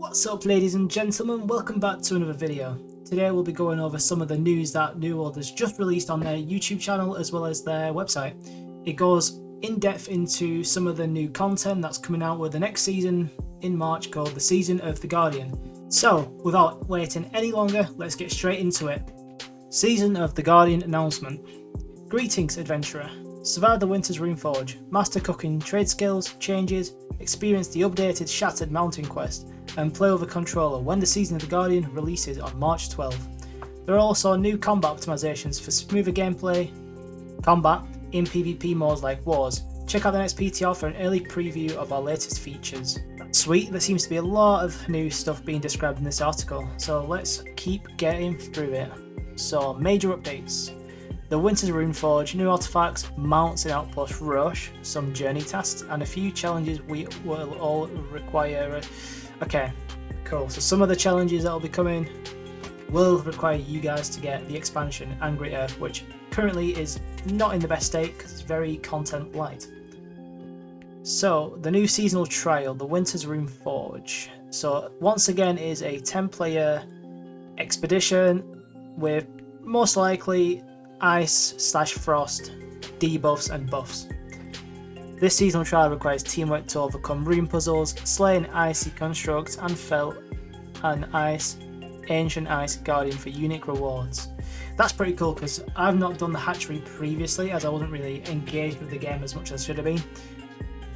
What's up, ladies and gentlemen, welcome back to another video. Today we'll be going over some of the news that New World has just released on their YouTube channel as well as their website. It goes in depth into some of the new content that's coming out with the next season in March called the Season of the Guardian. So without waiting any longer, let's get straight into it. Season of the Guardian announcement. Greetings, adventurer. Survive the Winter Rune Forge, master cooking trade skills, changes, experience the updated Shattered Mountain quest, and play with a controller when the Season of the Guardian releases on March 12th. There are also new combat optimizations for smoother gameplay, combat in PvP modes like Wars. Check out the next PTR for an early preview of our latest features. Sweet, there seems to be a lot of new stuff being described in this article, so let's keep getting through it. So, major updates. The Winter Rune Forge, new artifacts, mounts in Outpost Rush, some journey tasks, and a few challenges we will all require. Okay, cool. So some of the challenges that will be coming will require you guys to get the expansion Angry Earth, which currently is not in the best state because it's very content light. So the new seasonal trial, the Winter Rune Forge. So once again is a 10-player expedition with most likely ice/frost debuffs and buffs. This seasonal trial requires teamwork to overcome rune puzzles, slay an icy construct, and fell an ancient ice guardian for unique rewards. That's pretty cool because I've not done the hatchery previously as I wasn't really engaged with the game as much as I should have been.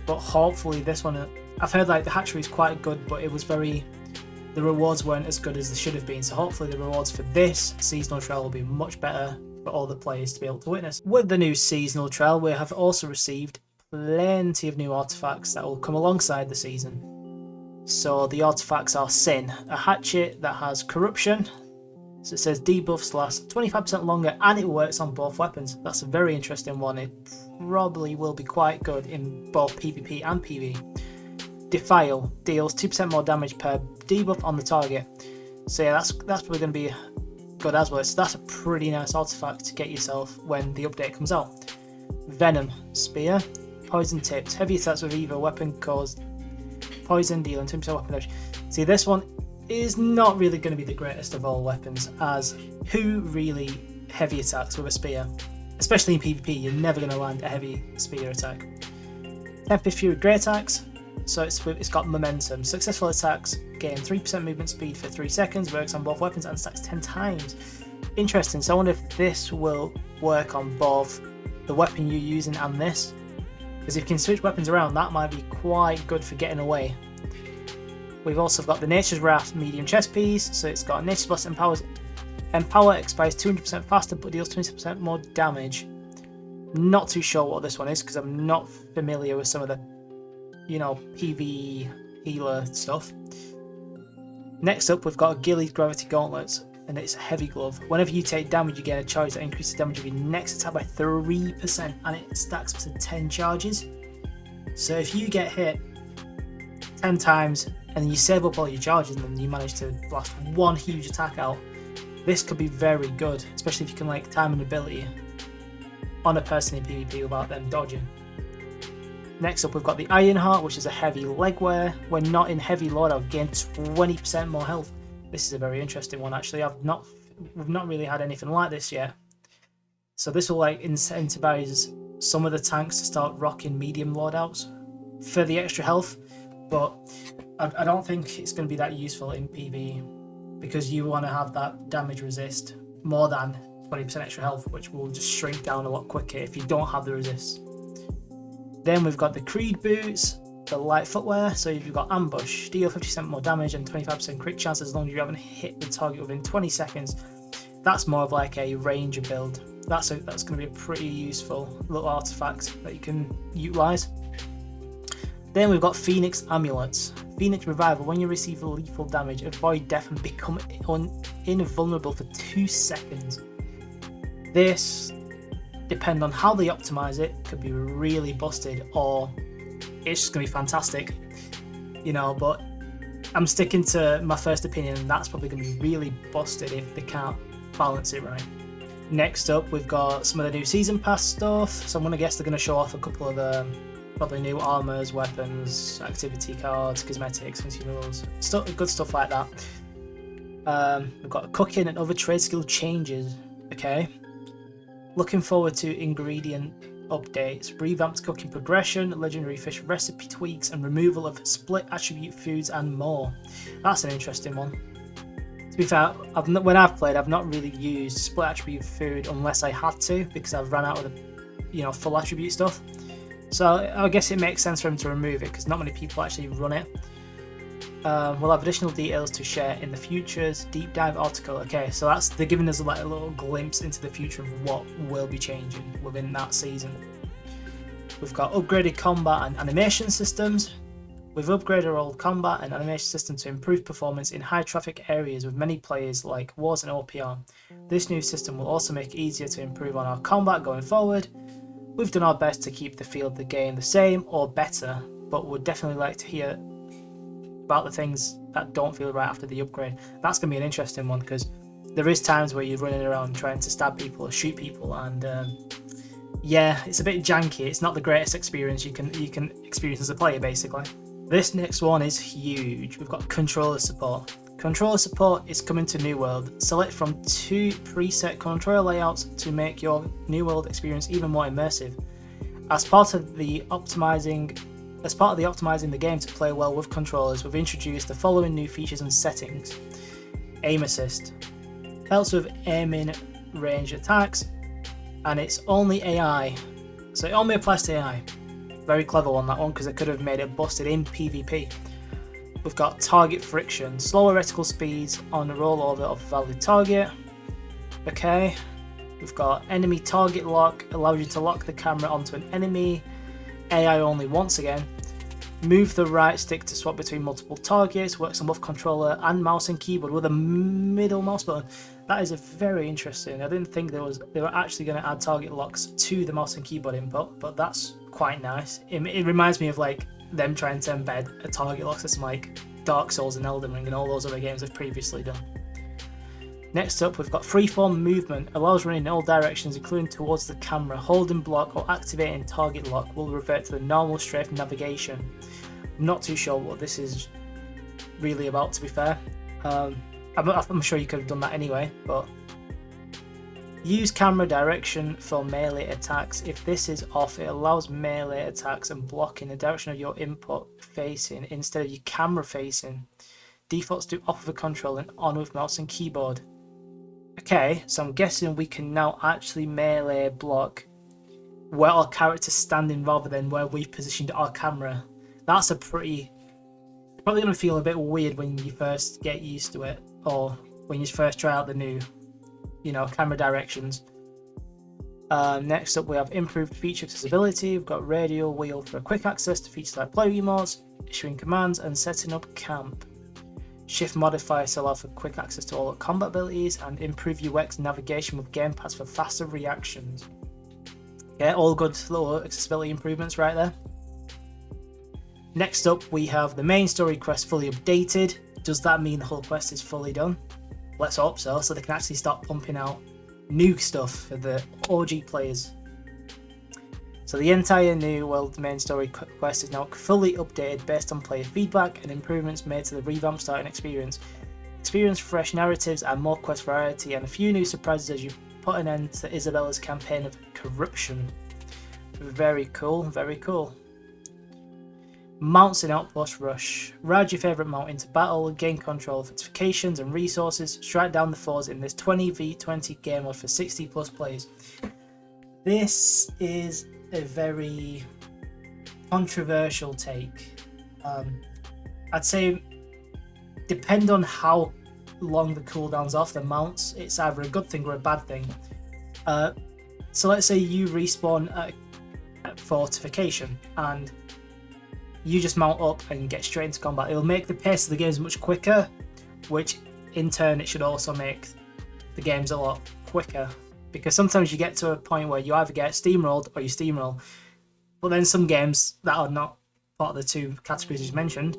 But hopefully this one, I've heard like the hatchery is quite good, but the rewards weren't as good as they should have been. So hopefully the rewards for this seasonal trial will be much better for all the players to be able to witness. With the new seasonal trial, we have also received plenty of new artifacts that will come alongside the season. So the artifacts are Sin, a hatchet that has corruption. So it says debuffs last 25% longer and it works on both weapons. That's a very interesting one. It probably will be quite good in both PvP and PvE. Defile deals 2% more damage per debuff on the target. So yeah, that's probably going to be good as well. So that's a pretty nice artifact to get yourself when the update comes out. Venom, spear, poison tips, heavy attacks with either weapon cause poison, dealing 2% weapon damage. See, this one is not really going to be the greatest of all weapons, as who really heavy attacks with a spear? Especially in PvP, you're never going to land a heavy spear attack. Tempest Fury great attacks, so it's got momentum. Successful attacks gain 3% movement speed for 3 seconds, works on both weapons and stacks 10 times. Interesting, so I wonder if this will work on both the weapon you're using and this. Because if you can switch weapons around, that might be quite good for getting away. We've also got the Nature's Wrath medium chest piece, so it's got Nature's Blast Empower expires 200% faster but deals 20% more damage. Not too sure what this one is because I'm not familiar with some of the, PV healer stuff. Next up, we've got Gilly's Gravity Gauntlets, and it's a heavy glove. Whenever you take damage, you get a charge that increases the damage of your next attack by 3%, and it stacks up to 10 charges. So if you get hit 10 times and then you save up all your charges and then you manage to blast one huge attack out, this could be very good, especially if you can time an ability on a person in PvP without them dodging. Next up, we've got the Iron Heart, which is a heavy leg wear. When not in heavy load, I'll gain 20% more health. This is a very interesting one, actually. We've not really had anything like this yet. So this will incentivize some of the tanks to start rocking medium loadouts for the extra health, but I don't think it's going to be that useful in PvE because you want to have that damage resist more than 20% extra health, which will just shrink down a lot quicker if you don't have the resist. Then we've got the Creed boots, the light footwear, so if you've got ambush, deal 50% more damage and 25% crit chance as long as you haven't hit the target within 20 seconds. That's more of like a ranger build. That's going to be a pretty useful little artifact that you can utilize. Then we've got Phoenix amulets. Phoenix revival, when you receive lethal damage, avoid death and become invulnerable for 2 seconds. This, depending on how they optimize it, could be really busted or it's just going to be fantastic, but I'm sticking to my first opinion, and that's probably going to be really busted if they can't balance it right. Next up, we've got some of the new season pass stuff, so I'm going to guess they're going to show off a couple of the Probably new armors, weapons, activity cards, cosmetics, consumables, good stuff like that. We've got cooking and other trade skill changes. Okay. Looking forward to ingredient updates, revamped cooking progression, legendary fish recipe tweaks, and removal of split attribute foods and more. That's an interesting one. To be fair, when I've played, I've not really used split attribute food unless I had to, because I've run out of the full attribute stuff. So I guess it makes sense for him to remove it because not many people actually run it. We'll have additional details to share in the future's deep dive article. Okay, so they're giving us like a little glimpse into the future of what will be changing within that season. We've got upgraded combat and animation systems. We've upgraded our old combat and animation system to improve performance in high traffic areas with many players like Wars and OPR. This new system will also make it easier to improve on our combat going forward. We've done our best to keep the feel of the game the same or better, but would definitely like to hear about the things that don't feel right after the upgrade. That's going to be an interesting one because there is times where you're running around trying to stab people or shoot people, and yeah, it's a bit janky. It's not the greatest experience you can experience as a player, basically. This next one is huge. We've got controller support. Controller support is coming to New World. Select from 2 preset controller layouts to make your New World experience even more immersive. As part of optimizing the game to play well with controllers, we've introduced the following new features and settings. Aim assist helps with aiming range attacks, and it's only AI, so it only applies to AI. Very clever on that one because it could have made it busted in PvP. We've got target friction, slower reticle speeds on rollover of a valid target. Okay, we've got enemy target lock, allows you to lock the camera onto an enemy. AI only once again. Move the right stick to swap between multiple targets, works on both controller and mouse and keyboard with a middle mouse button. That is very interesting. I didn't think they were actually going to add target locks to the mouse and keyboard input, but that's quite nice. It reminds me of like them trying to embed a target lock system like Dark Souls and Elden Ring and all those other games they've previously done. Next up, we've got freeform movement, allows running in all directions including towards the camera. Holding block or activating target lock will revert to the normal strafe navigation. I'm not too sure what this is really about, to be fair. I'm sure you could have done that anyway, but use camera direction for melee attacks. If this is off, it allows melee attacks and block in the direction of your input facing instead of your camera facing. Defaults to off with a control and on with mouse and keyboard. Okay, so I'm guessing we can now actually melee block where our character's standing rather than where we've positioned our camera. That's probably going to feel a bit weird when you first get used to it, or when you first try out the new camera directions. Next up, we have improved feature accessibility. We've got radial wheel for quick access to features like player emotes, issuing commands, and setting up camp. Shift modifier to allow for quick access to all combat abilities, and improve UX navigation with gamepads for faster reactions. Yeah, all good little accessibility improvements right there. Next up, we have the main story quest fully updated. Does that mean the whole quest is fully done? Let's hope so they can actually start pumping out new stuff for the OG players. So the entire New World main story quest is now fully updated based on player feedback and improvements made to the revamped starting experience. Experience fresh narratives and more quest variety, and a few new surprises as you put an end to Isabella's campaign of corruption. Very cool, very cool. Mounts in Outpost Rush. Ride your favourite mount into battle, gain control of fortifications and resources, strike down the foes in this 20v20 game mode for 60 plus players. This is a very controversial take. I'd say depend on how long the cooldown's off the mounts, it's either a good thing or a bad thing. So let's say you respawn at fortification and you just mount up and get straight into combat. It'll make the pace of the games much quicker, which in turn it should also make the games a lot quicker, because sometimes you get to a point where you either get steamrolled or you steamroll, but then some games that are not part of the two categories you mentioned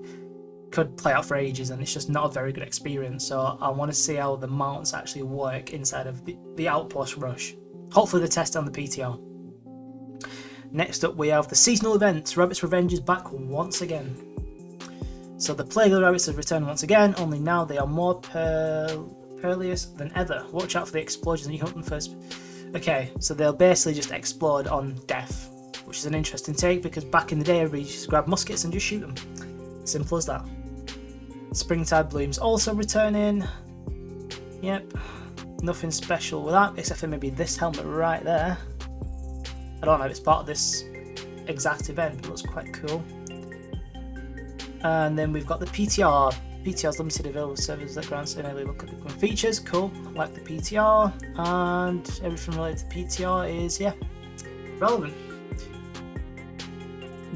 could play out for ages and it's just not a very good experience. So I want to see how the mounts actually work inside of the Outpost Rush. Hopefully they test it on the PTR. Next up we have the seasonal events. Rabbit's Revenge is back once again. So the Plague of the Rabbits has returned once again, only now they are more perilous than ever. Watch out for the explosions and you hunt them first. Okay, so they'll basically just explode on death, which is an interesting take because back in the day everybody just grabbed muskets and just shoot them. Simple as that. Springtide Bloom's also returning. Yep, nothing special with that except for maybe this helmet right there. I don't know if it's part of this exact event, but it looks quite cool. And then we've got the PTR. PTR's limited available servers that grants enable clicking features. Cool, like the PTR, and everything related to PTR is, yeah, relevant.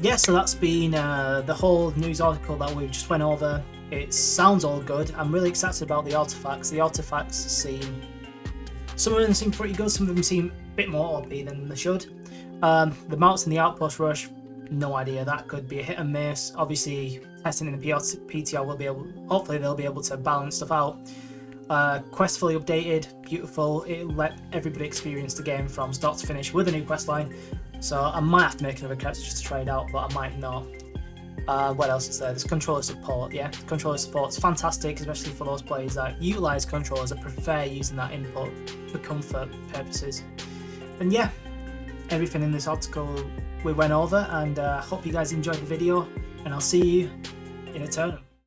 Yeah, so that's been the whole news article that we just went over. It sounds all good. I'm really excited about the artifacts. The artifacts seem, some of them seem pretty good, some of them seem a bit more OP than they should. The mounts in the Outpost Rush, no idea, that could be a hit and miss. Obviously testing in the PTR will be able, hopefully they'll be able to balance stuff out. Quest fully updated, beautiful. It let everybody experience the game from start to finish with a new quest line. So I might have to make another character just to try it out, but I might not. What else is there? There's controller support. Yeah, controller support's fantastic, especially for those players that utilise controllers and prefer using that input for comfort purposes. And yeah, everything in this article we went over, and I hope you guys enjoyed the video, and I'll see you in a tournament.